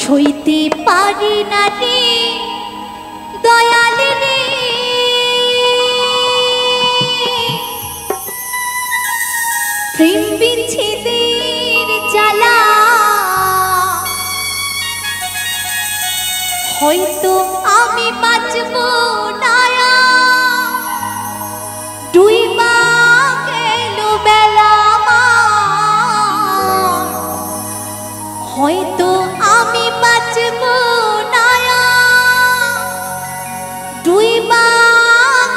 সইতে পারি না রে দয়াল রে, প্রেম বিচ্ছেদের জ্বালা, হয়তো আমি বাঁচব না, ডুইবা গেল বেলা, হয়তো আমি বাঁচব না, ডুইবা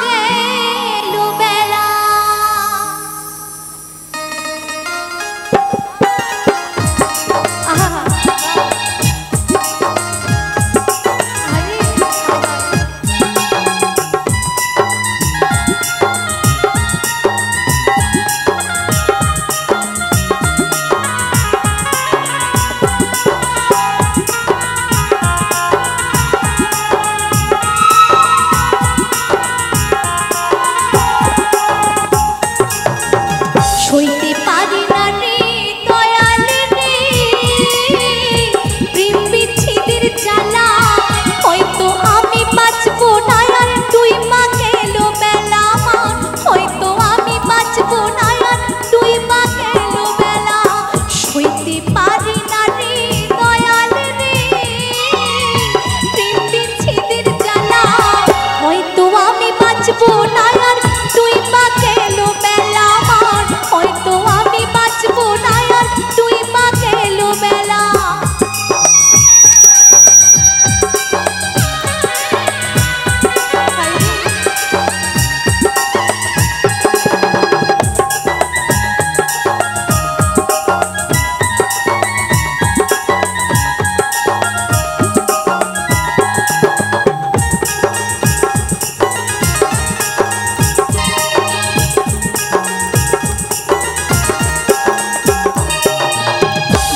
গেল বেলা। সইতে পারি না রে দয়াল রে, প্রেম বিচ্ছেদের জ্বালা, হয়তো আমি বাঁচব না, আর ডুইবা গেল বেলা, হয়তো আমি বাঁচব না, আর ডুইবা গেল বেলা। সইতে পারি না রে দয়াল রে, প্রেম বিচ্ছেদের জ্বালা, হয়তো আমি বাঁচব না, আর ডুইবা গেল বেলা, হয়তো আমি বাঁচব না, আর ডুইবা গেল বেলা।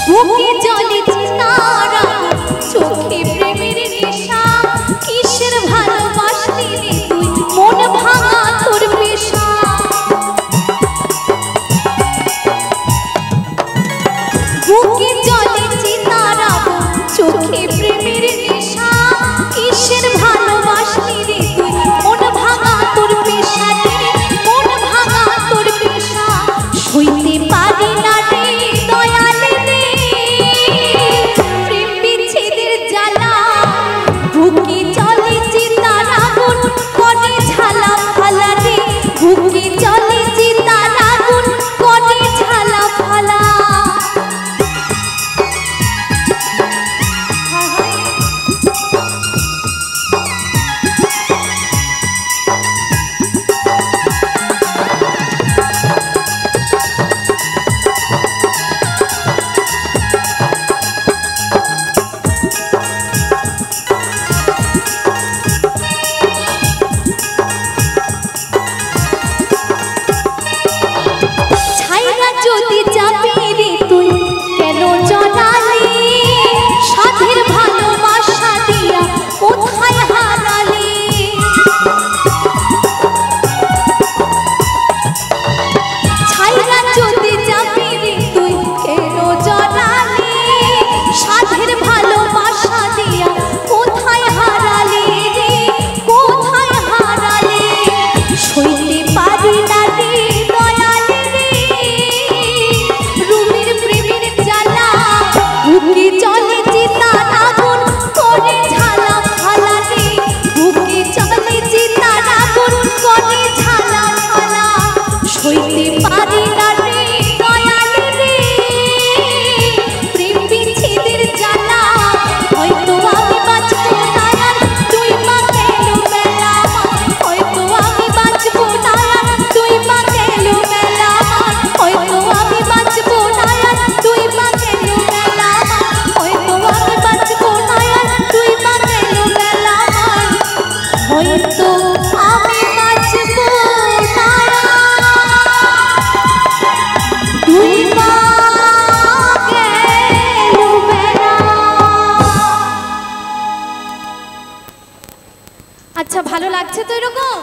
বুকে জলে চিতারা, চোখে প্রেমের নেশা, কিসের ভালোবাসলি রে তুই, মন ভাঙা তোর পেশা। বুকে জলে চিতারা, চোখে প্রেমের নেশা, কিসের ভালোবাসলি রে তুই, মন ভাঙা তোর পেশা, মন ভাঙা তোর পেশা। সইতে পারি না রে দয়াল রে, প্রেম বিচ্ছেদের জ্বালা, বুকে চলে চিতার আগুন, করে ঝালা ফালা রে, বুকে চলে চিতার আগুন, করে ঝালা ফালা। ছাইরা যদি যাবি রে তুই কেন জড়ালি, সাধের ভালোবাসা দিয়া কোথায় হারালি। ছাইরা যদি যাবি রে তুই কেন জড়ালি, সাধের ভালোবাসা দিয়া কোথায় হারালি রে, কোথায় হারালি। সইতে পারি না রে দয়াল রে, রুমের প্রেমের জ্বালা, বুকে চলে চিতার আগুন, করে ঝালা ফালা রে, বুকে চলে চিতার আগুন, করে ঝালা ফালা। সইতে পারি না রে দয়াল রে, প্রেম বিচ্ছেদের জ্বালা, হয়তো আমি বাঁচব না, আর ডুইবা গেল বেলা, হয়তো আমি বাঁচব না, আর ডুইবা গেল বেলা, হয়তো আমি বাঁচব না, আর ডুইবা গেল বেলা, হয়তো আমি বাঁচব না, আর ডুইবা গেল বেলা, হয়তো আমি বাঁচব না, ডুইবা গেল বেলা। আচ্ছা, ভালো লাগছে তো এরকম?